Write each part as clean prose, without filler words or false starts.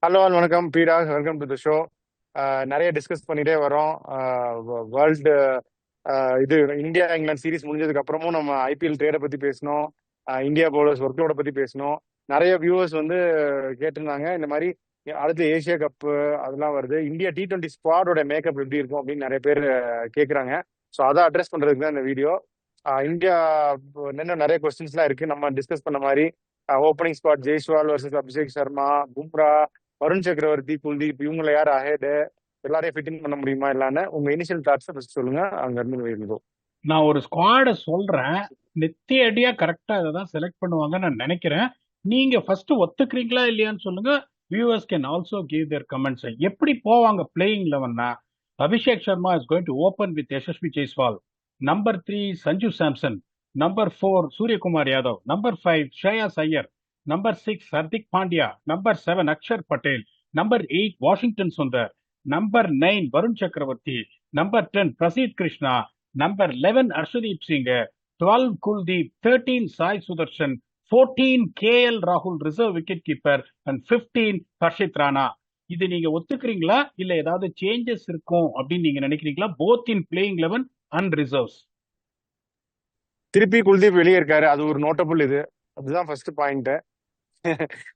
Hello வணக்கம் பீடா, welcome to the show. நிறைய discuss பண்ணிட்டே வரோம். வேர்ல்டு இது இந்தியா இங்கிலாந்து சீரிஸ் முடிஞ்சதுக்கு அப்புறமும் நம்ம ஐபிஎல் ட்ரேடை பத்தி பேசணும். இந்தியா பவுலர்ஸ் ஒர்க்லோட பத்தி பேசணும். நிறைய வியூவர்ஸ் வந்து கேட்டிருந்தாங்க இந்த மாதிரி அடுத்து ஏசியா கப்பு அதெல்லாம் வருது, இந்தியா T20 ஸ்குவாடோட மேக்கப் எப்படி இருக்கும் அப்படின்னு நிறைய பேர் கேட்குறாங்க. ஸோ அதை அட்ரஸ் பண்றதுக்கு தான் இந்த வீடியோ. இந்தியா இன்னும் நிறைய கொஸ்டின்ஸ்லாம் இருக்கு நம்ம டிஸ்கஸ் பண்ண மாதிரி. Opening squad Jaiswal versus Abhishek Sharma, Bumrah, Varun சக்கரவர்த்தி, குல்தீப், இவங்கள யார் அஹெட், எல்லாரையும் ஃபிட்டிங் பண்ண முடியுமா இல்லன்னு உங்க இனிஷியல் தாட்ஸ் ஃபர்ஸ்ட் சொல்லுங்க. அங்க இருந்து இருந்தோம். நான் ஒரு ஸ்குவாடை சொல்றேன். நெத்தியடியா கரெக்டா இதை தான் செலக்ட் பண்ணுவாங்கன்னு நான் நினைக்கிறேன். நீங்க ஃபர்ஸ்ட் ஒத்துக்கிறீங்களா இல்லையான்னு சொல்லுங்க. Viewers can also give their comments. எப்படி போவாங்க பிளேயிங் லெவன்னா? Abhishek Sharma is going to open with Yashasvi Jaiswal. Number 3 Sanju Samson. Number 4 Suryakumar Yadav. Number 5 Shreyas Iyer. Number 6 Hardik Pandya. Number 7 Axar Patel. Number 8 Washington Sundar. Number 9 Varun Chakravarthy. Number 10 Prasidh Krishna. Number 11, Arshdeep Singh. 12, Kuldeep. 13, Sai Sudarshan. 14, KL Rahul, reserve wicketkeeper. And 15, Harshit Rana. இது நீங்க ஒத்துக்கிறீங்களா இல்ல ஏதாவது changes இருக்கும் அப்படின்னு நீங்க நினைக்கிறீங்களா? Both in playing 11 and reserves. திருப்பி குல்தீப் வெளியே இருக்காரு, அது ஒரு நோட்டபுள். இது அதுதான் ஃபர்ஸ்ட் பாயிண்ட்.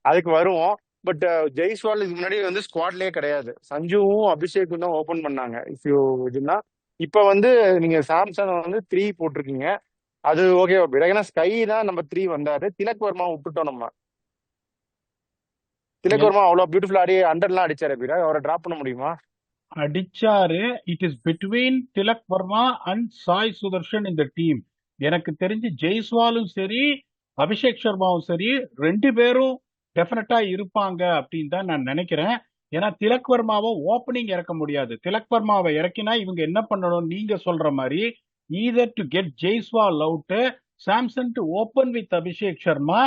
அதுக்கு வருவோம். பட் ஜெய்ஸ்வால் இதுக்கு முன்னாடி வந்து ஸ்குவாட்லயே கிடையாது. சஞ்சுவும் அபிஷேக்கும் தான் ஓபன் பண்ணாங்க. இஃப் யூ இதுனா இப்ப வந்து நீங்க சாம்சங் வந்து 3 போட்டிருக்கீங்க, அது ஓகே. ஏன்னா ஸ்கை தான் நம்பர் 3 வந்தாரு. திலக் வர்மா விட்டுட்டோம் நம்ம. திலக் வர்மா அவ்வளவு பியூட்டிஃபுல் ஆடி அண்டர்லாம் அடிச்சாரு. அவரை டிராப் பண்ண முடியுமா? அடிச்சாரு. It is between Tilak Varma and Sai Sudharsan இந்த டீம். எனக்கு தெரிஞ்சு ஜெய்ஸ்வாலும் சரி அபிஷேக் சர்மாவும் சரி 2 பேரும் டெஃபினட்டா இருப்பாங்க அப்படின்னு தான் நான் நினைக்கிறேன். ஏன்னா திலக் வர்மாவை ஓப்பனிங் இறக்க முடியாது. திலக் வர்மாவை இறக்கினா இவங்க என்ன பண்ணணும் நீங்க சொல்ற மாதிரி, either to get Jaiswal out, Samson to open with Abhishek Sharma.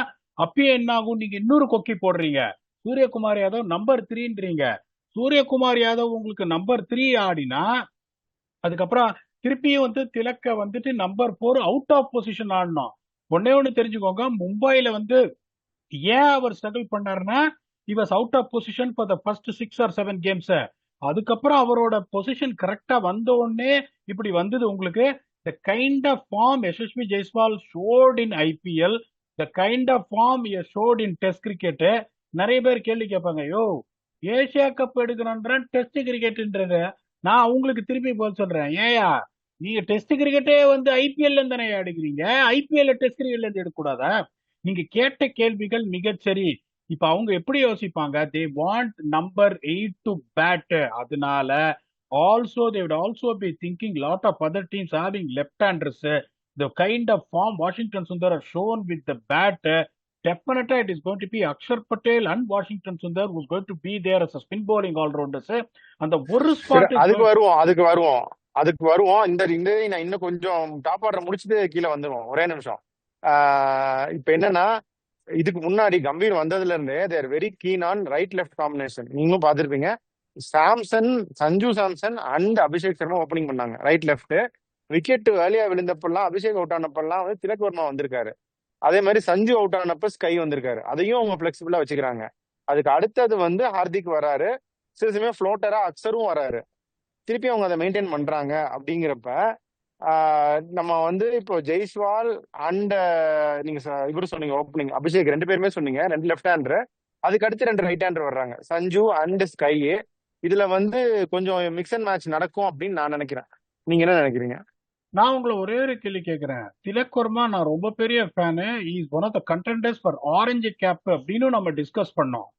அப்பயே என்ன ஆகும்? நீங்க இன்னொரு கொக்கி போடுறீங்க, சூரியகுமார் யாதவ் நம்பர் 3ன்றீங்க. சூரியகுமார் யாதவ் உங்களுக்கு நம்பர் 3 ஆடினா அதுக்கப்புறம் திருப்பியும் வந்து திலக்க வந்துட்டு நம்பர் 4 அவுட் ஆஃப் பொசிஷன் ஆடணும். ஒன்னே ஒண்ணு தெரிஞ்சுக்கோங்க, மும்பைல வந்து ஏன் அவர் ஸ்ட்ரகிள் பண்ணாருன்னா he was out of position for the first 6 or 7 games. அதுக்கப்புறம் அவரோட பொசிஷன் கரெக்டா வந்த உடனே இப்படி வந்தது உங்களுக்கு. the kind of form Yashasvi Jaiswal showed in IPL, the kind of form he showed in test cricket. நிறைய பேர் கேள்வி கேட்பாங்க, யோ ஏசியா கப் எடுக்கணும்ன்ற டெஸ்ட் கிரிக்கெட்ன்றது. நான் உங்களுக்கு திருப்பி போல் சொல்றேன், ஏயா நீங்க டெஸ்ட் கிரிக்கெட்டே வந்து ஐபிஎல் தானே எடுக்கிறீங்க, ஐபிஎல் டெஸ்ட் கிரிக்கெட்ல இருந்து எடுக்கக்கூடாதா? நீங்க கேட்ட கேள்விகள் மிகச்சரி. இப்ப அவங்க எப்படி யோசிப்பாங்க? They want number 8 to bat. அதனால also they would also be thinking lot of other teams having left-handers. The kind of form Washington Sundar has shown with the bat, definitely it is going to be Akshar Patel and Washington Sundar who's going to be there as a spin bowling all-rounders. அந்த ஒரு spot அதுக்கு வருவோம். இந்த நான் இன்னும் கொஞ்சம் top order முடிச்சுட்டு கீழே வந்துருவோம். ஒரே நிமிஷம். இப்ப என்னன்னா, இதுக்கு முன்னாடி கம்பீர் வந்ததுல இருந்தே they're very keen on right left combination. நீங்களும் பார்த்திருப்பீங்க. சஞ்சு சாம்சன் அண்ட் அபிஷேக் சர்மா ஓப்பனிங் பண்ணாங்க ரைட் லெஃப்ட். விக்கெட் வேலையா விழுந்தப்பெல்லாம் அபிஷேக் அவுட் ஆனப்பெல்லாம் வந்து திலக் வர்மா வந்திருக்காரு. அதே மாதிரி சஞ்சு அவுட் ஆனப்ப ஸ்கை வந்திருக்காரு. அதையும் அவங்க பிளெக்சிபிளா வச்சுக்கிறாங்க. அதுக்கு அடுத்தது வந்து ஹார்திக் வராரு. சில சமயம் ஃப்ளோட்டரா அக்சரும் வராரு. திருப்பி அவங்க அதை மெயின்டைன் பண்றாங்க. அப்படிங்கிறப்ப நம்ம வந்து இப்போ ஜெய்ஸ்வால் அண்ட் நீங்க இவரு சொன்னீங்க ஓப்பனிங் அபிஷேக் 2 பேருமே சொன்னீங்க, 2 லெஃப்ட் ஹேண்டர். அதுக்கு அடுத்து 2 ரைட் ஹேண்டர் வர்றாங்க, சஞ்சு அண்ட் ஸ்கை. இதுல வந்து கொஞ்சம் மிக்ஸ் அண்ட் மேட்ச் நடக்கும் அப்படின்னு நான் நினைக்கிறேன். நீங்க என்ன நினைக்கிறீங்க? நான் உங்களை ஒரே ஒரு கேள்வி கேட்கிறேன். திலக் வர்மா நான் ரொம்ப பெரிய fan. Is one of the contenders for orange cap அப்படின்னு நம்ம டிஸ்கஸ் பண்ணோம்.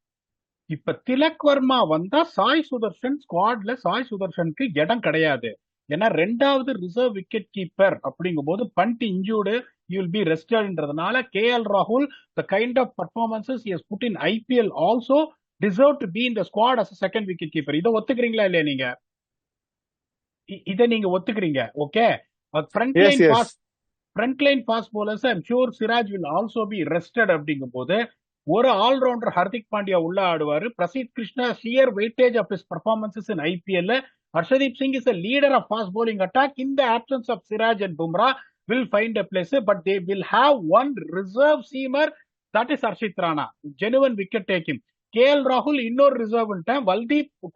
இப்ப திலக் வர்மா வந்தா சாய் சுதர்ஷன் ஸ்குவாட்ல சாய் சுதர்ஷனுக்கு இடம் கிடையாது. ஏன்னா 2வது ரிசர்வ் விக்கெட் கீப்பர் அப்படிங்கும் போது Pant injured, you will be ரெஸ்டட்ன்றதுனால KL ராகுல் the kind of performances he has put in IPL also deserve to be in the squad as a second wicket keeper. இதை ஒத்துக்கிறீங்களா இல்லையா? நீங்க இதை நீங்க ஒத்துக்கிறீங்க? Okay. Front line fast bowlers I'm sure Siraj will also be rested அப்படிங்கும் போது ஒரு ஆல்ரவுண்டர் ஹர்திக் பாண்டியா உள்ள ஆடுவாரு. Prasidh Krishna sheer weightage of his performances in IPL. Arshdeep Singh is a leader of fast bowling attack. In the absence of Siraj and Bumrah will find a place, but they will have one reserve seamer, that is Harshit Rana, genuine wicket taking. KL ராகுல் இன்னொரு ரிசர்வ்ன்ட்டேன்,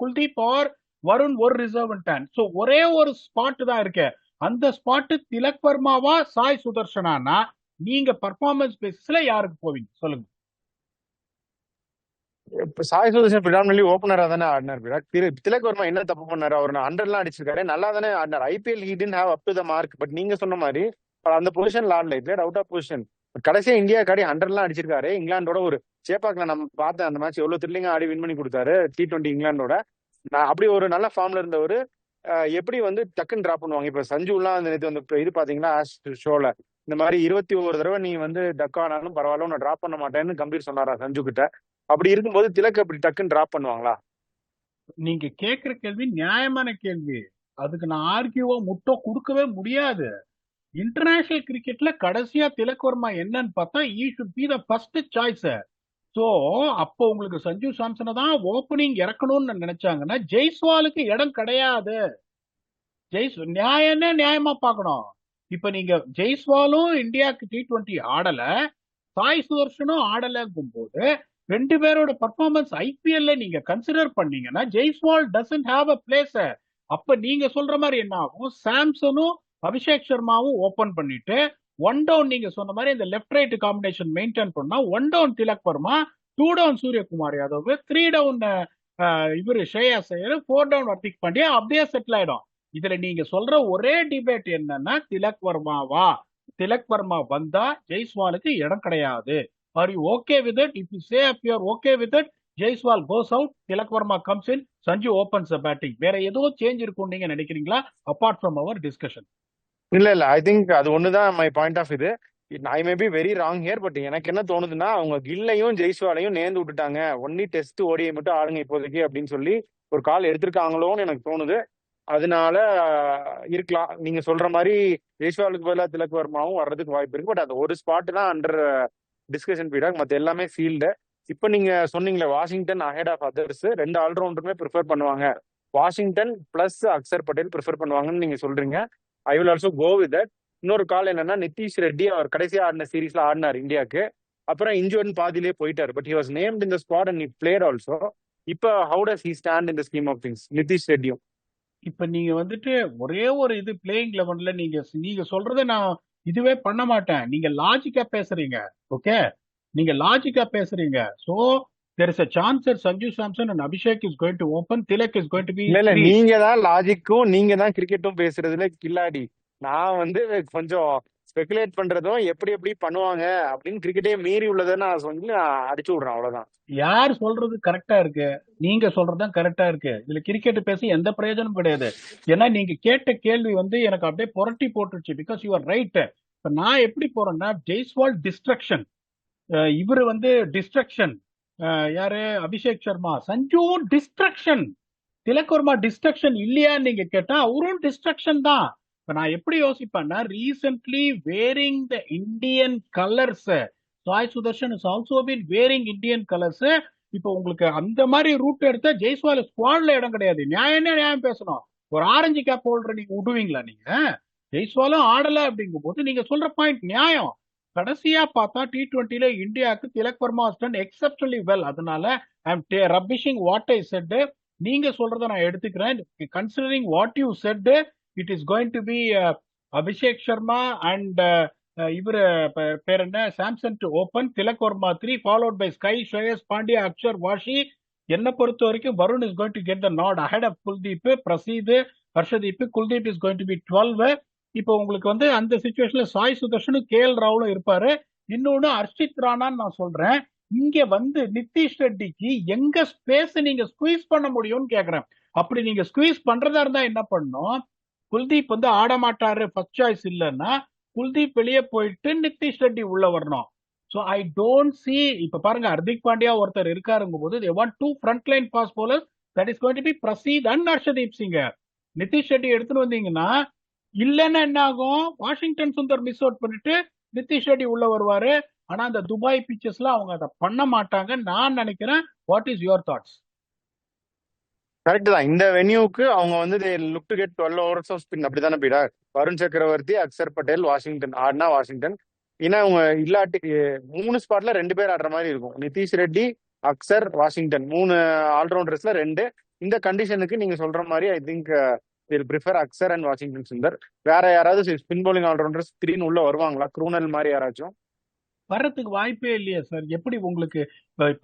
Kuldeep R Varun ஒரு ரிசர்வ்ன்ட்டேன். So ஒரே ஒரு spot தான் இருக்கு. அந்த spot Tilak வர்மாவா Sai சுதர்ஷனானா நீங்க performance பேசிஸ்ல யாருக்கு போவீங்க சொல்லுங்க. இப்ப சாய் சுதர்ஷன் பிரிடாமினலி ஓப்பனரா தானே ஆடினார் விராட். திலக் வர்மா என்ன தப்பு பண்ணாரு? அவர் 100 அடிச்சிருக்காரு, நல்லா தானே ஆடினார். IPL he did have up to the mark. But நீங்க சொன்ன மாதிரி அவர் அந்த பொசிஷன்ல ஆடல, பிளேட் அவுட் ஆஃப் பொசிஷன். கடைசியா இந்தியா காடி 100 அடிச்சிருக்காரு. இங்கிலாந்தோட ஒரு சேப்பாக்ல நம்ம பார்த்தேன் அந்த மேட்ச் எவ்வளவு த்ரில்லிங்கா ஆடி வின் பண்ணி கொடுத்தாரு T20 இங்கிலாந்தோட. நான் அப்படி ஒரு நல்ல ஃபார்ம்ல இருந்தவர் எப்படி வந்து டக்குன்னு டிராப் பண்ணுவாங்க? இப்ப சஞ்சுலாம் அந்த நேத்து வந்து இது பாத்தீங்களா ஷோல, இந்த மாதிரி 21 தடவை நீ வந்து டக் ஆனாலும் பரவாயில்ல உன்னை டிராப் பண்ண மாட்டேன்னு கம்பீர் சொன்னாரா சஞ்சு கிட்ட? அப்படி இருக்கும்போது திலக் அப்படி டக்குன்னு டிராப் பண்ணுவாங்களா? நீங்க கேக்குற கேள்வி நியாயமான கேள்வி. அதுக்கு நான் ஆர்கியூவோ முட்டோ கொடுக்கவே முடியாது. இன்டர்நேஷனல் கிரிக்கெட்ல கடைசியா திலக் வர்மா என்னன்னு பார்த்தா he should be the first choice. So அப்போ உங்களுக்கு சஞ்சு சாம்சனை தான் ஓப்பனிங் இறக்கணும்னு நினைச்சாங்கன்னா ஜெய்ஸ்வாலுக்கு இடம் கிடையாது. நியாயம்னே நியாயமா பார்க்கணும். இப்ப நீங்க ஜெய்ஸ்வாலும் இந்தியாவுக்கு T20 ஆடல, சாய் சுதர்ஷனும் ஆடலங்கும் போது ரெண்டு பேரோட பர்ஃபார்மன்ஸ் ஐபிஎல்ல நீங்க கன்சிடர் பண்ணீங்கன்னா Jaiswal doesn't have a place. அப்ப நீங்க சொல்ற மாதிரி என்ன ஆகும்? சாம்சனும் அபிஷேக் சர்மாவும் ஓபன் பண்ணிட்டு ஒன் டவுன் நீங்க சொன்ன மாதிரி இந்த லெஃப்ட் ரைட் காம்பினேஷன் மெயின்டைன் பண்ணா 1 down Tilak Varma, 2 down Suryakumar Yadav, 3 down இவரு ஸ்ரேயாஸ் ஐயர், 4 டவுன் ஹர்திக் பாண்டியா, அப்படியே செட்டில் ஆயிடும். இதுல நீங்க சொல்ற ஒரே டிபேட் என்னன்னா திலக் வர்மாவா? திலக் வர்மா வந்தா ஜெய்ஸ்வாலுக்கு இடம் கிடையாது. Are you okay with it? If you say if you are okay with it, Jaiswal goes out, Tilak Varma comes in, Sanju opens the batting. வேற எதுவும் சேஞ்ச் இருக்கும் நீங்க நினைக்கிறீங்களா அபார்ட் ஃப்ரம் அவர் டிஸ்கஷன்? இல்ல இல்ல, ஐ திங்க் அது ஒண்ணுதான் மை பாயிண்ட் ஆஃப் இது. I may be very wrong here. But எனக்கு என்ன தோணுதுன்னா அவங்க கில்லையும் ஜெய்ஸ்வாலையும் நேர்ந்து விட்டுட்டாங்க. ஒன்லி டெஸ்ட் ஓடிஐ மட்டும் ஆடுங்க இப்போதைக்கு அப்படின்னு சொல்லி ஒரு கால் எடுத்திருக்காங்களோன்னு எனக்கு தோணுது. அதனால இருக்கலாம் நீங்க சொல்ற மாதிரி ஜெய்ஸ்வாலுக்கு பதிலாக திலக் வர்மாவும் வர்றதுக்கு வாய்ப்பு இருக்கு. பட் அது ஒரு ஸ்பாட் தான் அண்டர் டிஸ்கஷன் பீரியட், மற்ற எல்லாமே ஃபீல்டு. இப்ப நீங்க சொன்னீங்களே வாஷிங்டன் அஹெட் ஆஃப் அதர்ஸ், 2 ஆல்ரவுண்டருமே ப்ரிஃபர் பண்ணுவாங்க. வாஷிங்டன் பிளஸ் அக்சர் பட்டேல் ப்ரிஃபர் பண்ணுவாங்கன்னு நீங்க சொல்றீங்க. I will also go with that. இன்னொரு கால் என்னன்னா நிதிஷ் ரெட்டி, அவர் கடைசியா ஆடின சீரீஸ்ல ஆடினார் இந்தியாவுக்கு, அப்புறம் இன்ஜூர்ட் பாதியிலே போயிட்டார். But he was named in the squad and he played also. இப்போ how does he stand in the scheme of things Nitish ரெட்டியும்? இப்ப நீங்க வந்துட்டு ஒரே ஒரு இது பிளேயிங் லெவன்ல நீங்க நீங்க சொல்றத நான் இதுவே பண்ண மாட்டேன். நீங்க லாஜிக்கா பேசுறீங்க. ஓகே, நீங்க லாஜிக்கா பேசுறீங்க. So there is a chance that Sanju Samson and Abhishek is going to open, Tilak is going to be இல்ல இல்ல, free. நீங்க தான் லாஜிக்கும் நீங்க தான் கிரிக்கெட்டும் பேசுறதுல கில்லாடி. நான் வந்து கொஞ்சம் ஸ்பெகுலேட் பண்றதும் எப்படி எப்படி பண்ணுவாங்க அப்படின்னு கிரிக்கெட்டே மீறி உள்ளதை நான் சொல்லி நான் அடிச்சு விடுறேன், அவ்வளவுதான். யார் சொல்றது கரெக்டா இருக்கு? நீங்க சொல்றதுதான் கரெக்டா இருக்கு. இதுல கிரிக்கெட் பேசி எந்த பிரயோஜனமும் கிடையாது. ஏன்னா நீங்க கேட்ட கேள்வி வந்து எனக்கு அப்படியே புரட்டி போட்டுருச்சு. Because you are right. இப்ப நான் எப்படி போறேன்னா ஜெய்ஸ்வால் டிஸ்ட்ரக்ஷன், இவரு வந்து டிஸ்ட்ரக்ஷன், யாரு அபிஷேக் சர்மா, சஞ்சுவும் டிஸ்ட்ரக்ஷன், திலக் வர்மா டிஸ்ட்ரக்ஷன் இல்லையான்னு நீங்க கேட்டா அவரும் டிஸ்ட்ரக்ஷன் தான். இப்ப நான் எப்படி யோசிப்பேன்னா recently wearing the Indian colours, Sai Sudharsan is also been wearing Indian colours. இப்போ உங்களுக்கு அந்த மாதிரி ரூட் எடுத்தா ஜெய்ஸ்வால் ஸ்குவாட்ல இடம் கிடையாது. நியாயம் நியாயம் பேசணும். ஒரு ஆரஞ்சு கேப் ஹோல்டர் நீங்க விடுவீங்களா? நீங்க ஜெய்ஸ்வாலும் ஆடல அப்படிங்கும் போது நீங்க சொல்ற பாயிண்ட் நியாயம். கடைசியா பார்த்தா T20ல இந்தியாவுக்கு Tilak Varma done exceptionally well. அதனால I am rubbishing what I said. நீங்க சொல்றத நான் எடுத்துக்கிறேன். Considering what you said, it is going to be Abhishek Sharma and இவரு பேர் என்ன, Samson to open, Tilak Varma 3 followed by SKY, Shreyas Pandya, Axar, Washi. என்ன பொறுத்த வரைக்கும் Varun is going to get the nod ahead of Kuldeep, Prasidh, Harshdeep. Kuldeep is going to be 12. இப்போ உங்களுக்கு வந்து அந்த சிச்சுவேஷன்ல சாய் சுதர்ஷனும் கேஎல் ராகுலும் இருப்பாரு. இன்னொன்னு ஹர்ஷித் ராணான்னு நான் சொல்றேன். இங்க வந்து நிதிஷ் ரெட்டிக்கு எங்க ஸ்பேஸ் நீங்க ஸ்குவீஸ் பண்ண முடியும்னு கேக்குறேன். அப்படி நீங்க ஸ்குவீஸ் பண்றதா இருந்தா என்ன பண்ணும்? குல்தீப் வந்து ஆட மாட்டாரு, ஃபர்ஸ்ட் சாய்ஸ் இல்லைன்னா குல்தீப் வெளியே போயிட்டு நிதிஷ் ரெட்டி உள்ள வரணும். So I don't C. இப்ப பாருங்க ஹர்திக் பாண்டியா ஒருத்தர் இருக்காருங்கும் போது they want 2 front line fast bowlers, that is going to be Prasidh and Harshdeep Singh. Nitish Reddy எடுத்துட்டு வந்தீங்கன்னா இல்லைன்னா என்ன ஆகும்? வாஷிங்டன் சுந்தர் மிஸ் அவுட் பண்ணிட்டு நிதிஷ் ரெட்டி உள்ள வருவாரு. ஆனா அந்த துபாய் பிச்சஸ்ல அவங்க அதை பண்ண மாட்டாங்க நான் நினைக்கிறேன். What is your thoughts? Correct தான். இந்த வென்யூக்கு அவங்க வந்து look to get 12 overs of spin, அப்படித்தானே பீடா? வருண் சக்கரவர்த்தி, அக்சர் பட்டேல், வாஷிங்டன் ஆடினா வாஷிங்டன். ஏன்னா அவங்க இல்லாட்டி 3 ஸ்பாட்ல 2 பேர் ஆடுற மாதிரி இருக்கும். நிதிஷ் ரெட்டி அக்சர், வாஷிங்டன் 3 ஆல்ரவுண்டர்ஸ்ல 2. இந்த கண்டிஷனுக்கு நீங்க சொல்ற மாதிரி I think will prefer Axar and Washington Sundar. வேற யாராவது ஸ்பின் bowling ஆல்ரவுண்டர்ஸ் 3 உள்ள வருவாங்களா? க்ரூனல் மாதிரி யாராச்சும்? வர்றதுக்கு வாய்ப்பே இல்லையா சார்? எப்படி உங்களுக்கு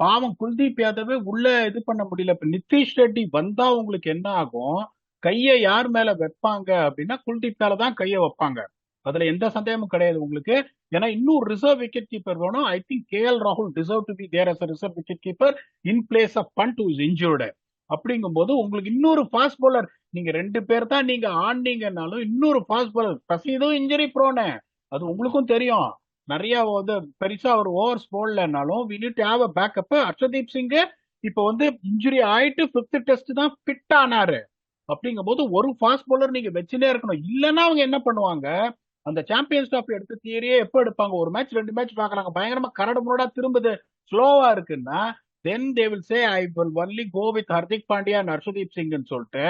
பாவம் குல்தீப் யாதவே உள்ள இது பண்ண முடியல. இப்ப நிதிஷ் ரெட்டி வந்தா உங்களுக்கு என்ன ஆகும்? கையை யார் மேல வைப்பாங்க அப்படின்னா குல்தீப் மேல தான் கையை வைப்பாங்க. அதுல எந்த சந்தேகமும் கிடையாது உங்களுக்கு. ஏன்னா இன்னும் ரிசர்வ் விக்கெட் கீப்பர் வேணும். ஐ திங்க் கேஎல் ராகுல் deserve to be there as reserve wicket keeper in place of Pant who is injured. அப்படிங்கும்போது உங்களுக்கு இன்னொரு ஃபாஸ்ட் bowler, நீங்க 2 பேர் தான் நீங்க ஆடினீங்கன்னாலும் இன்னொரு ஃபாஸ்ட் bowler பிரசீதும் இன்ஜுரி ப்ரோனு, அது உங்களுக்கும் தெரியும். நிறைய வந்து பெருசா ஒரு ஓவர்ஸ் போடலனாலும் we need to have a backup. Arshdeep Singh இப்போ வந்து இன்ஜுரி ஆயிட்டு 5th டெஸ்ட் தான் ஃபிட் ஆனாரு. அப்படிங்கும் போது ஒரு ஃபாஸ்ட் bowler நீங்க வச்சுட்டே இருக்கணும். இல்லைன்னா அவங்க என்ன பண்ணுவாங்க, அந்த சாம்பியன்ஸ் ட்ராஃபி எடுத்து தியரியே எப்போ எடுப்பாங்க? ஒரு மேட்ச் 2 மேட்ச் பாக்குறாங்க, பயங்கரமா கரடு முரடா திரும்புது, ஸ்லோவா இருக்குன்னா then they will say I will only go with Hardik Pandya and Harshdeep சிங்னு சொல்லிட்டு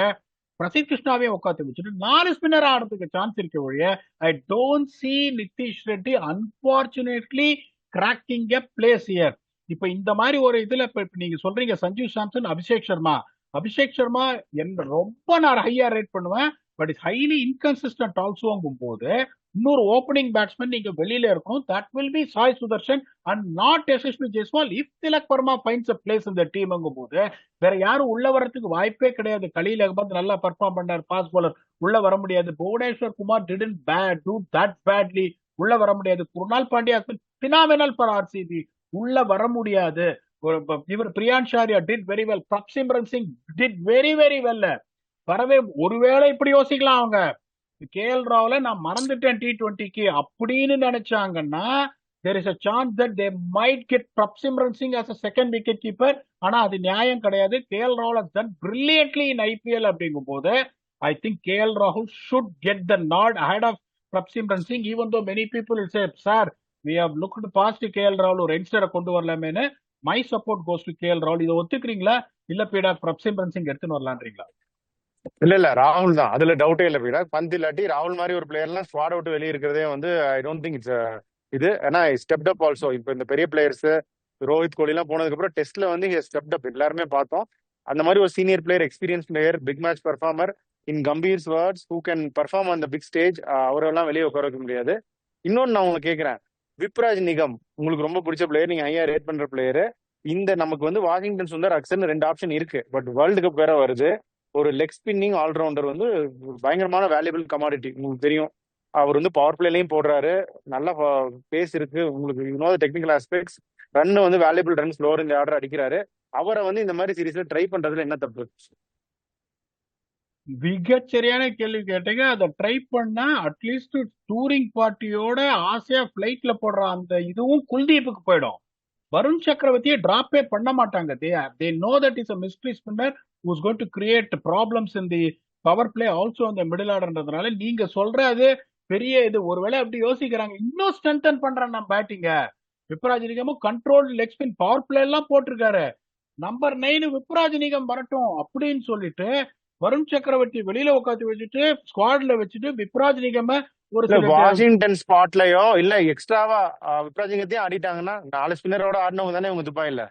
பிரசித் கிருஷ்ணாவையும் உட்காந்து வச்சுட்டு 4 ஸ்பின்னர் ஆடுறதுக்கு சான்ஸ் இருக்க ஒழிய I don't see Nitish Reddy unfortunately cracking a place here. இப்ப இந்த மாதிரி ஒரு இதுல இப்ப நீங்க சொல்றீங்க சஞ்சு சாம்சன், அபிஷேக் சர்மா. அபிஷேக் சர்மா என்ன ரொம்ப நான் ஹையா ரேட் பண்ணுவேன், பட் இஸ் ஹைலி இன்கன்சிஸ்டன்ட் ஆல்சோங்கும் போது இன்னொரு ஓப்பனிங் பேட்ஸ்மேன் நீங்க வெளியில இருக்கணும். That will be Sai Sudharsan and not Yashasvi Jaiswal if Tilak Varma finds a place இந்த டீம்ங்கும் போது வேற யாரும் உள்ள வரதுக்கு வாய்ப்பே கிடையாது. கலீல் அகமது நல்லா பெர்ஃபார்ம் பண்ணார், ஃபாஸ்ட் bowler, உள்ள வர முடியாது. Bhuvneshwar Kumar didn't do that badly, உள்ள வர முடியாது. Krunal Pandya phenomenal for RCB, உள்ள வர முடியாது. இவர் Priyansh Arya did very well, Prabhsimran Singh did very very well. வரவே ஒருவேளை இப்படி யோசிக்கலாம் அவங்க, கேஎல் ராவ்ல நான் மறந்துட்டேன் T20க்கு அப்படின்னு நினைச்சாங்கன்னா there is a chance that they might get Prabhsimran Singh as a second wicket keeper. ஆனா அது நியாயம் கிடையாது. கேஎல் ராகுல் has done brilliantly in IPL அப்படிங்கும் போது I think கேஎல் ராகுல் should get the nod ahead of Prabhsimran Singh, even though many people will say sir we have looked past KL ராகுல் ஒரு யங்ஸ்டரை கொண்டு வரலாமேன்னு. my support goes to KL ராகுல். இதை ஒத்துக்கிறீங்களா? இல்ல பீடா பிரப்சிம்ரன் சிங் எடுத்துன்னு வரலான்றீங்களா? இல்ல ராகுல் தான், அதுல டவுட்டே இல்ல பீடா. பந்த் இல்லாட்டி ராகுல் மாதிரி ஒரு பிளேயர்லாம் ஸ்குவாட் விட்டு வெளியே இருக்கிறதே வந்து ஐ டோன்ட் திங்க் இட்ஸ் இது. ஏன்னா ஸ்டெப்ட் அப் ஆல்சோ. இப்போ இந்த பெரிய பிளேயர்ஸ் ரோஹித் கோலி எல்லாம் போனதுக்கு அப்புறம் டெஸ்ட்ல வந்து ஸ்டெப்ட் அப், எல்லாருமே பார்த்தோம். அந்த மாதிரி ஒரு senior player, experience player, big match performer in Gambhir's words who can perform on the big stage, அவரெல்லாம் வெளியே உட்கார வைக்க முடியாது. இன்னொன்னு நான் உங்களுக்கு கேட்கிறேன், விப்ராஜ் நிகம் உங்களுக்கு ரொம்ப பிடிச்ச பிளேயர், நீங்க ஹையா ரேட் பண்ற பிளேயர். இந்த நமக்கு வந்து வாஷிங்டன் சுந்தர், அக்சர்னு 2 ஆப்ஷன் இருக்கு. பட் வேர்ல்டு கப் வேற வருது. ஒரு லெக் ஸ்பின்னிங் ஆல்ரவுண்டர் வந்து பயங்கரமான வேல்யூபிள் கமாடிட்டி, உங்களுக்கு தெரியும். அவர் வந்து பவர் பிளேலையும் போடுறாரு, நல்ல பேஸ் இருக்கு உங்களுக்கு, டெக்னிக்கல் ஆஸ்பெக்ட்ஸ். ரன் வந்து வேல்யூபிள் ரன்ஸ் லோவர் இந்த ஆர்டர் அடிக்கிறாரு. அவரை வந்து இந்த மாதிரி சீரீஸ்ல ட்ரை பண்றதுல என்ன தப்பு? மிகச்சரியான கேள்வி கேட்டீங்க. அதை ட்ரை பண்ணா அட்லீஸ்ட் டூரிங் பார்ட்டியோட ஆசையா பிளைட்ல போடுற அந்த இதுவும் குல்தீப்புக்கு போயிடும். வருண் சக்கரவர்த்தியை டிராப்பே பண்ண மாட்டாங்க. they know that is a mystery spinner who's going to create problems in the power play also in the middle orderன்றதுனால நீங்க சொல்றது பெரிய இது. ஒருவேளை அப்படி யோசிக்கிறாங்க, இன்னும் ஸ்ட்ரென்தன் பண்றேன் நான் பேட்டிங்க. விப்ராஜ் நிகமும் control leg spin power play எல்லாம் போட்டிருக்காரு. நம்பர் 9 விப்ராஜ் நிகம் வரட்டும் அப்படின்னு சொல்லிட்டு வருண் சக்கரவர்த்தி வெளியில உட்காந்து வச்சுட்டு ஸ்குவாட்ல வச்சுட்டு விப்ராஜ் நிகம ஒரு இல்ல வாஷிங்டன் ஸ்பாட்லயோ இல்ல எக்ஸ்ட்ராவா விப்ராஜ் நிகத்தையும் ஆடிட்டாங்கன்னா 4 ஸ்பின்னரோட ஆடினவங்க தானே இவங்க துபாய் இல்ல.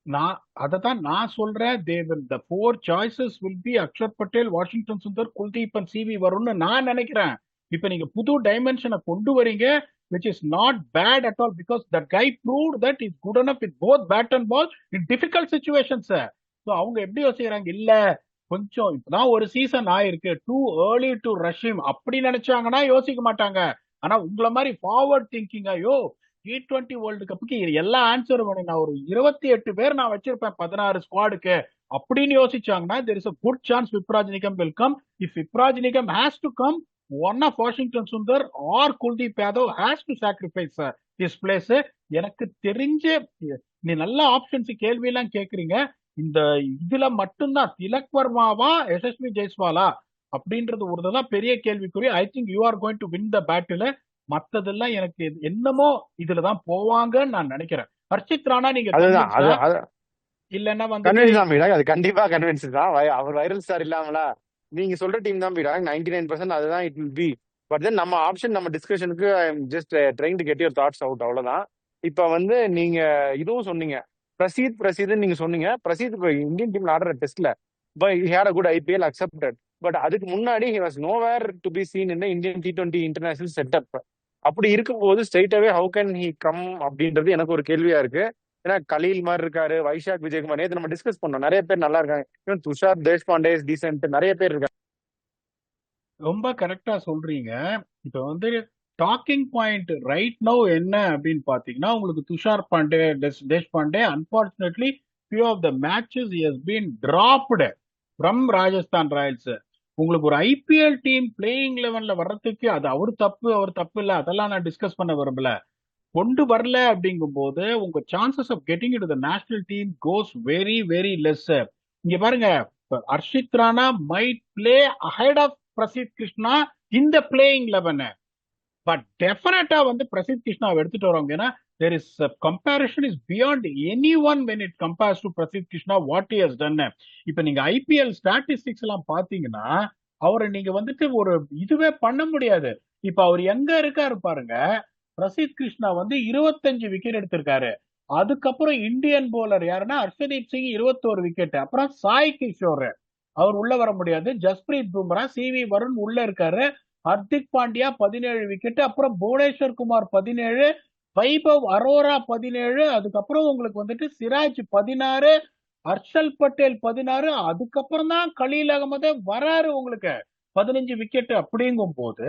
நான் அததான் நான் சொல்றேன். the 4 choices will be Axar Patel, Washington Sundar, Kuldeep and CV வரும்னு நான் நினைக்கிறேன். இப்ப நீங்க புது டைமென்ஷனை கொண்டு வரீங்க, which is not bad at all because that guy proved that he's good enough with both bat and ball in difficult situations. So அவங்க எப்படி யோசிக்கிறாங்க, இல்ல கொஞ்சம் இப்பதான் ஒரு சீசன் ஆயிருக்கு, too early to rush him அப்படி நினைச்சாங்கன்னா யோசிக்க மாட்டாங்க. ஆனா உங்களை மாதிரி ஃபார்வர்ட் திங்கிங், ஐயோ T20 வேர்ல்டு கப்புக்கு எல்லா ஆன்சரும் வேணும், நான் ஒரு 28 பேர் நான் வச்சிருப்பேன் 16 ஸ்குவாடுக்கு அப்படின்னு யோசிச்சாங்கன்னா there is a good chance Vipraj Nigam will come. If Vipraj Nigam has to come, one of Washington Sundar or Kuldeep Yadav has to sacrifice his place. எனக்கு தெரிஞ்ச நீ நல்ல ஆப்ஷன்ஸ் கேள்வி எல்லாம் கேக்குறீங்க. இந்த இதுல மட்டும்தான் திலக் வர்மாவா யசஸ்வி ஜெய்ஸ்வாலா அப்படின்றது ஒருதான் பெரிய கேள்விக்குரிய. I think you are going to win the battle. மத்ததெல்லாம் எனக்கு என்னமோ இதுலதான் போவாங்கன்னு நான் நினைக்கிறேன். ஹர்ஷித் ராணா நீங்க இல்லன்னா வந்து அது கண்டிப்பா கன்வின்ஸ் தான். அவர் வைரல் ஸ்டார் இல்லாமலா நீங்க சொல்ற டீம் தான் பீடா 99% அதுதான் it will be. But then நம்ம ஆப்ஷன் நம்ம டிஸ்கஷனுக்கு I am just trying to get your thoughts out, அவ்வளவுதான். இப்ப வந்து நீங்க இதுவும் சொன்னீங்க, பிரசீத் நீங்க சொன்னீங்க. பிரசீத் இப்போ இந்தியன் டீம்ல ஆடுற டெஸ்ட்ல but he had a good IPL accepted. But அதுக்கு முன்னாடி he was nowhere to be seen in Indian T20 international setup. அப்படி இருக்கும்போது ஸ்ட்ரைட்டாவே ஹவு கேன் ஹி கம் அப்படின்றது எனக்கு ஒரு கேள்வியா இருக்கு. ஏன்னா கலீல் மாதிரி இருக்காரு, வைஷாக் விஜயகுமார், நேற்று நம்ம டிஸ்கஸ் பண்ணோம், நிறைய பேர் நல்லா இருக்காங்க. Even துஷார் தேஷ்பாண்டே டீசென்ட், நிறைய பேர் இருக்காங்க. ரொம்ப கரெக்டா சொல்றீங்க. இப்ப வந்து டாக்கிங் பாயிண்ட் ரைட் நவ் என்ன அப்படின்னு பாத்தீங்கன்னா, உங்களுக்கு Tushar Pande, Deshpande unfortunately few of the matches he has been dropped from Rajasthan Royals. உங்களுக்கு ஒரு ஐபிஎல் டீம் பிளேயிங் லெவன்ல வர்றதுக்கு அது அவர் தப்பு இல்ல, அதெல்லாம் நான் டிஸ்கஸ் பண்ண விரும்பல. கொண்டு வரல அப்படிங்கும் போது உங்க chances of getting in the national team goes very very less. இங்க பாருங்க, Harshit Rana might play ahead of Prasidh Krishna இந்த பிளேயிங் லெவன். பட் டெஃபினட்டா வந்து பிரசித் கிருஷ்ணாவை எடுத்துட்டு வருவாங்க. ஏன்னா there is a comparison is beyond anyone when it compares to Prasidh Krishna what he has done. இப்ப நீங்க ஐபிஎல் ஸ்டாட்டிஸ்டிக்ஸ் எல்லாம் பாத்தீங்கன்னா அவரை நீங்க வந்துட்டு ஒரு இதுவே பண்ண முடியாது. இப்ப அவர் எங்க இருக்காரு பாருங்க. பிரசித் கிருஷ்ணா வந்து 25 விக்கெட் எடுத்திருக்காரு. அதுக்கப்புறம் இந்தியன் போலர் யாருன்னா ஹர்ஷதீப் சிங் 21 விக்கெட். அப்புறம் சாய் கிஷோர் அவர் உள்ள வர முடியாது. ஜஸ்பிரீத் பும்ரா, சிவி வருண் உள்ள இருக்காரு. ஹர்திக் பாண்டியா 17 விக்கெட். அப்புறம் புவனேஸ்வர் குமார் 17, வைபவ் அரோரா 17, அதுக்கப்புறம் உங்களுக்கு வந்துட்டு சிராஜ் 16, ஹர்ஷல் பட்டேல் 16, அதுக்கப்புறம் தான் கலீல் அகமது வராரு உங்களுக்கு 15 விக்கெட். அப்படிங்கும் போது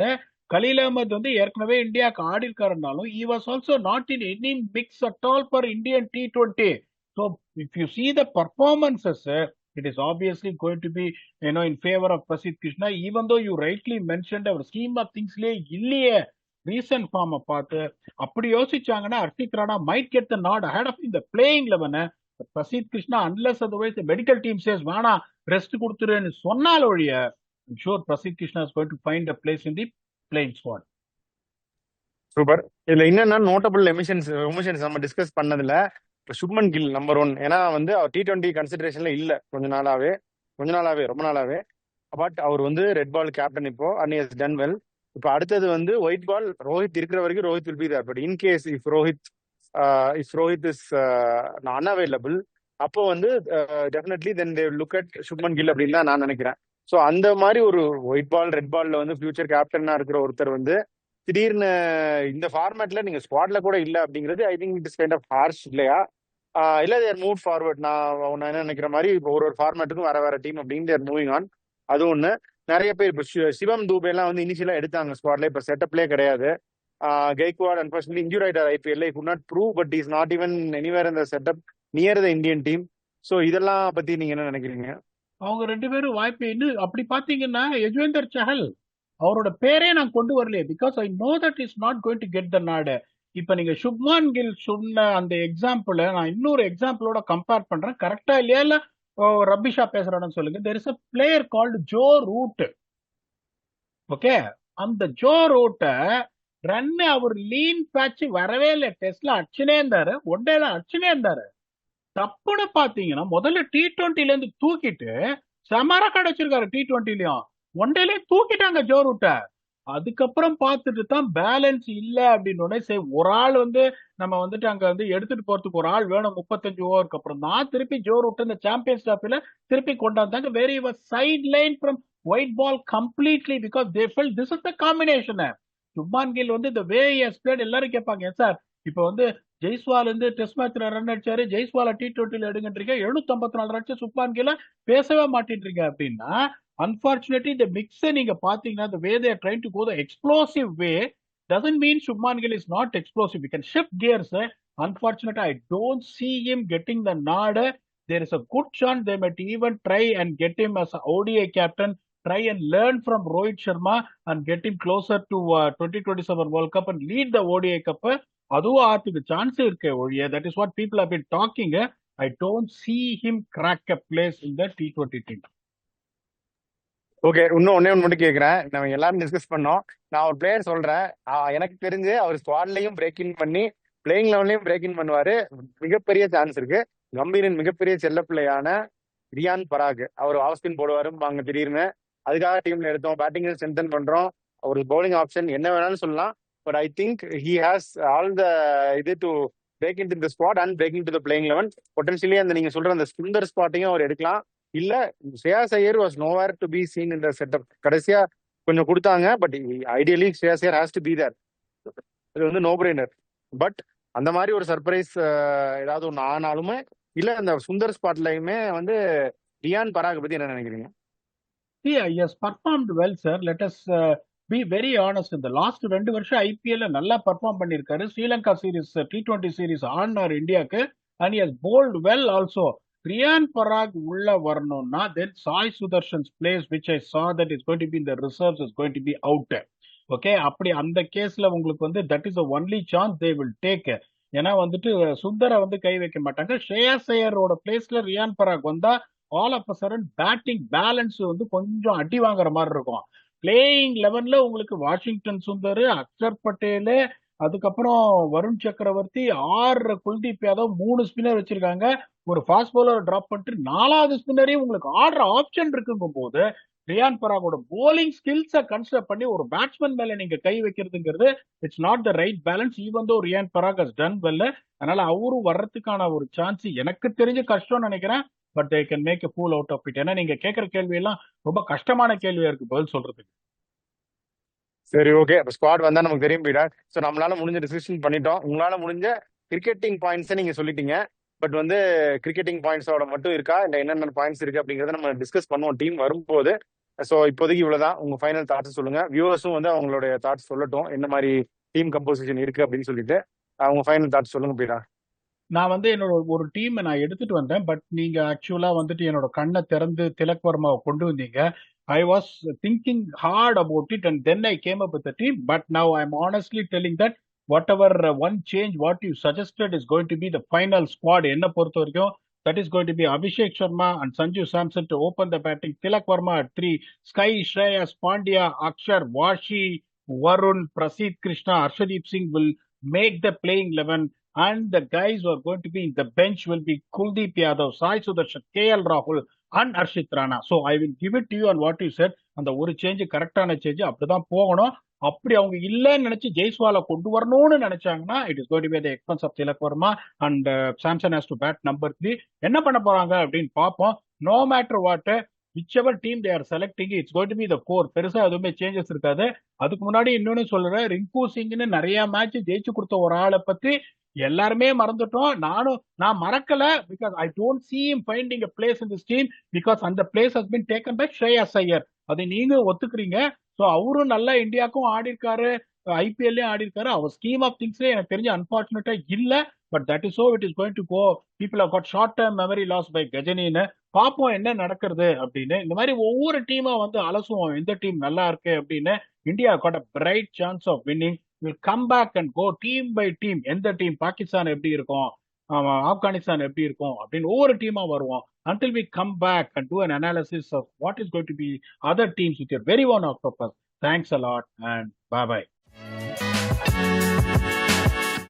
கலீல் அகமது வந்து ஏற்கனவே இந்தியாவுக்கு ஆடி இருக்காருனாலும் he was also not in any mix at all for Indian T20. So if you see the performances, it is obviously going to be in favor of Prasidh Krishna, even though you rightly mentioned our scheme of things இல்லையே recent form பார்த்து அப்படி யோசிச்சாங்கன்னா Harshit Rana might get the nod ahead of in the playing 11. Prasidh Krishna unless otherwise the medical team says வேணா rest கொடுத்துருன்னு சொன்னால் ஒழிய I'm sure Prasidh Krishna is going to find a place in the playing squad. Super. இதுல என்னன்னா notable emissions நம்ம discuss பண்ணதுல இப்போ Shubman Gill number 1. ஏன்னா வந்து அவர் T20 கன்சிடரேஷன்ல இல்ல ரொம்ப நாளாவே. பட் அவர் வந்து ரெட் பால் கேப்டன் இப்போ அண்ட் ஹஸ் டன் வெல். இப்போ அடுத்தது வந்து ஒயிட் பால் ரோஹித் இருக்கிற வரைக்கும் Rohit will be there. But in case if Rohit is unavailable, அப்போ வந்து definitely then they look at Shubman Gill அப்படின்னு தான் நான் நினைக்கிறேன். ஸோ அந்த மாதிரி ஒரு ஒயிட் பால் ரெட் பால்ல வந்து ஃபியூச்சர் கேப்டனா இருக்கிற ஒருத்தர் வந்து திடீர்னு இந்த ஃபார்மேட்ல நீங்க ஸ்குவாட்ல கூட இல்ல அப்படிங்கிறது I think it is kind of harsh இல்லையா? இல்ல தேர் மூவ் ஃபார்வர்ட். நான் என்ன நினைக்கிற மாதிரி இப்போ ஒரு ஃபார்மேட்டுக்கும் வேற டீம் அப்படின்னு தேர் மூவிங் ஆன். அது ஒண்ணு. நிறைய பேர் இப்போ சிவம் தூபே எல்லாம் வந்து இனிஷியலா எடுத்தாங்க ஸ்குவாட்ல, இப்போ செட்டப்லேயே கிடையாது. கெய்க்வாட் அன்பார்ச்சுனேட்லி இன்ஜூர் ஆயிட்டார் ஐபிஎல்ல. Could not prove but is not even anywhere இந்த setup near the Indian team. So இதெல்லாம் பத்தி நீங்க என்ன நினைக்கிறீங்க? அவங்க 2 பேரும் வாய்ப்பு இன்னும் அப்படி பாத்தீங்கன்னா யஜ்வேந்தர் சஹல் அவரோட பேரே நான் கொண்டு வரலையே, because I know that is not going to get த நாடு. இப்ப நீங்க சுப்மான் கில் சொன்ன அந்த எக்ஸாம்பிள நான் இன்னொரு எக்ஸாம்பிளோட கம்பேர் பண்றேன். கரெக்டா இல்லையா இல்ல ரபிஷா பேசுறான்னு சொல்லுங்க. there is a player called Joe Root. Okay, அந்த ஜோ ரூட்ட ரன் அவர் லீன் பேட்ச் வரவே இல்லை. டெஸ்ட்ல அடிச்சுனே இருந்தாரு, ஒன்டேல அடிச்சுனே இருந்தாரு. தப்புன்னு பாத்தீங்கன்னா முதல்ல T20ல இருந்து தூக்கிட்டு செமரா கிடைச்சிருக்காரு. T20லயும் ஒன்டேலயும் தூக்கிட்டாங்க ஜோ ரூட்ட. அதுக்கப்புறம் பார்த்துட்டு தான் பேலன்ஸ் இல்ல அப்படின்னு சரி ஒரு ஆள் வந்து நம்ம வந்துட்டு அங்க வந்து எடுத்துட்டு போறதுக்கு ஒரு ஆள் வேணும். 35 ஓவருக்கு அப்புறம் தான் திருப்பி ஜோ ரூட் இந்த சாம்பியன்ஸ் டிராஃபில திருப்பி கொண்டாந்தாங்க. Where he was sideline from white ball completely because they felt this is the combination. Shubman Gill வந்து இந்த வே ஹஸ் பிளேட் எல்லாரும் கேட்பாங்க சார் இப்ப வந்து ஜெய்ஸ்வால் வந்து டெஸ்ட் மேட்ச்ல ரன் அடிச்சாரு, ஜெய்ஸ்வால T20ல எடுங்கன்றீங்க, 754 ரன் அடிச்சு சுப்மான் கில்ல பேசவே மாட்டேன்றீங்க அப்படின்னா unfortunately the mix நீங்க பாத்தீங்கன்னா the way they are trying to go the explosive way doesn't mean Shubman Gill is not explosive. We can shift gears. Unfortunately I don't see him getting the nod. There is a good chance they might even try and get him as a ODI captain, try and learn from Rohit Sharma and get him closer to 2027 World Cup and lead the ODI Cup. அதுவும் ஆத்துக்கு chance இருக்கு ஒழிய that is what people have been talking. I don't see him crack a place in the T20 team. Okay, இன்னும் ஒன்னே ஒன்று மட்டும் கேட்குறேன். நம்ம எல்லாரும் டிஸ்கஸ் பண்ணோம். நான் ஒரு பிளேயர் சொல்றேன். எனக்கு தெரிஞ்சு அவர் ஸ்குவாட்லையும் பிரேக் இன் பண்ணி பிளேயிங் லெவன்லையும் பிரேக் இன் பண்ணுவாரு. மிகப்பெரிய சான்ஸ் இருக்கு. கம்பீரின் மிகப்பெரிய செல்ல பிள்ளையான ரியான் பராக் அவர் ஆஃப் ஸ்பின் போடுவாரும்பாங்க திடீர்னு. அதுக்காக டீம்ல எடுத்தோம், பேட்டிங் ஸ்ட்ரென்தன் பண்றோம். ஒரு பவுலிங் ஆப்ஷன் என்ன வேணாலும் சொல்லலாம். But I think he has all the இது to break in the squad and break in to the playing 11. Potentially அந்த நீங்க சொல்ற அந்த சுந்தர் ஸ்பாட்டையும் அவர் எடுக்கலாம். இல்ல Shreyas Iyer was nowhere to be seen இந்த செட்டப். கடைசியா கொஞ்சம் கொடுத்தாங்க, but ideally Shreyas Iyer has to be there. இது வந்து நோ பிரெய்னர். பட் அந்த மாதிரி ஒரு சர்ப்ரைஸ் ஏதாவது ஒன்று ஆனாலுமே இல்ல அந்த சுந்தர் ஸ்பாட்லயுமே வந்து ரியான் பராக் பத்தி என்ன நினைக்கிறீங்க? Yeah, he has performed well, sir. Let us be very honest. இந்த லாஸ்ட் 2 வருஷம் ஐபிஎல் நல்லா பர்ஃபார்ம் பண்ணியிருக்காரு. ஸ்ரீலங்கா சீரிஸ் T20 சீரிஸ் ஆடினார் இந்தியாவுக்கு. And he has bowled well also. Riyan Parag உள்ள வரணும்னா then Sai Sudharsan's place which I saw that is going to be in the reserves is going to be out. Okay, அப்படி அந்த கேஸ்ல உங்களுக்கு வந்து that is the only chance they will take. ஏன்னா வந்துட்டு சுந்தரை வந்து கை வைக்க மாட்டாங்க. ஸ்ரேயாஸ் ஐயரோட பிளேஸ்ல ரியான் பராக் வந்தா all of a sudden batting balance வந்து கொஞ்சம் அடி வாங்குற மாதிரி இருக்கும். பிளேயிங் 11ல உங்களுக்கு வாஷிங்டன் சுந்தர், அக்ஷர் பட்டேல், அதுக்கப்புறம் வருண் சக்கரவர்த்தி, 6 குல்தீப் யாதவ், 3 ஸ்பின்னர் வச்சிருக்காங்க. ஒரு ஃபாஸ்ட் பவுலர் டிராப் பண்ணிட்டு 4வது ஸ்பின்னரையும் உங்களுக்கு ஆடுற ஆப்ஷன் இருக்குங்கும் போது ரியான் பராகோட போலிங் ஸ்கில்ஸை கன்சிடர் பண்ணி ஒரு பேட்ஸ்மேன் மேல நீங்க கை வைக்கிறதுங்கிறது it's not the right balance. Even though Riyan Parag has done well. அதனால அவரும் வர்றதுக்கான ஒரு சான்ஸ் எனக்கு தெரிஞ்ச கஷ்டம்னு நினைக்கிறேன். But they can make a fool out of it. ஏன்னா நீங்க கேட்கிற கேள்வி எல்லாம் ரொம்ப கஷ்டமான கேள்வியா இருக்கு பதில் சொல்றதுக்கு. சரி, ஓகே. அப்ப ஸ்குவாட் வந்தா நமக்கு தெரியும் போயிடா. ஸோ நம்மளால முடிஞ்ச டிசிஷன் பண்ணிட்டோம். உங்களால முடிஞ்ச கிரிக்கெட்டிங் பாயிண்ட்ஸை நீங்க சொல்லிட்டீங்க. பட் வந்து கிரிக்கெட்டிங் பாயிண்ட்ஸோட மட்டும் இருக்கா இல்ல என்னென்ன பாயிண்ட்ஸ் இருக்கு அப்படிங்கறத நம்ம டிஸ்கஸ் பண்ணுவோம் டீம் வரும்போது. ஸோ இப்போதைக்கு இவ்வளவுதான். உங்க ஃபைனல் தாட்ஸ் சொல்லுங்க. வியூவர்ஸும் வந்து அவங்களுடைய தாட்ஸ் சொல்லட்டும், என்ன மாதிரி டீம் கம்போசிஷன் இருக்கு அப்படின்னு சொல்லிட்டு அவங்க ஃபைனல் தாட்ஸ் சொல்லுங்க போயிடா. நான் வந்து என்னோட ஒரு டீம் நான் எடுத்துட்டு வந்தேன். பட் நீங்க ஆக்சுவலா வந்துட்டு என்னோட கண்ணை திறந்து திலக் வர்மாவை கொண்டு வந்தீங்க. I was thinking hard about it and then I came up with the team. But now I'm honestly telling that whatever one change what you suggested is going to be the final squad. என்ன பொறுத்த வரைக்கும் that is going to be Abhishek Sharma and Sanju Samson to open the batting. Tilak Varma at 3. Sky, Shreyas, Pandya, Akshar, Vashi, Varun, Praseed Krishna, Arshdeep Singh will make the playing 11. And the guys who are going to be in the bench will be Kuldeep Yadav, Sai Sudarshan, KL Rahul and Arshit Rana. So I will give it to you on what you said. அந்த ஒரு change கரெக்டான change அப்படிதான் போகணும். அப்படி அவங்க இல்லைன்னு நினைச்சு ஜெய்ஸ்வாலை கொண்டு வரணும்னு நினைச்சாங்கன்னா it is going to be the expense of Tilak Varma and Samson has to bat number 3. என்ன பண்ண போறாங்க அப்படின்னு பார்ப்போம். No matter what whichever team they are selecting, it's going to be the core. பெருசா எதுவுமே சேஞ்சஸ் இருக்காது. அதுக்கு முன்னாடி இன்னொன்னு சொல்றேன், ரிங்கு சிங்னு நிறைய மேட்ச் ஜெயிச்சு கொடுத்த ஒரு ஆளை பத்தி எல்லாருமே மறந்துட்டோம். நான் மறக்கல. Because I don't see him finding a place in this team because அந்த place has been taken by Shreyas Iyer. அதை நீங்க ஒத்துக்கிறீங்க. ஸோ அவரும் நல்லா இந்தியாவுக்கும் ஆடி இருக்காரு, ஐபிஎல்லையும் ஆடி இருக்காரு. அவர் ஸ்கீம் ஆஃப் திங்ஸ்ல எனக்கு தெரிஞ்ச அன்பார்ச்சுனேட்டா இல்ல. But that is so it is going to go. People have got short term memory loss by கஜனின்னு. பார்ப்போம் என்ன நடக்கிறது அப்படின்னு. இந்த மாதிரி ஒவ்வொரு டீமா வந்து அலசுவோம் எந்த டீம் நல்லா இருக்கு அப்படின்னு. India got a bright chance of winning. Will come back and go team by team. எந்த டீம் பாகிஸ்தான் எப்படி இருக்கும், ஆப்கானிஸ்தான் எப்படி இருக்கும் அப்படின்னு ஒவ்வொரு டீமா வருவோம். Until we come back and do an analysis of what is going to be other teams with your very own octopus. Thanks a lot and bye bye.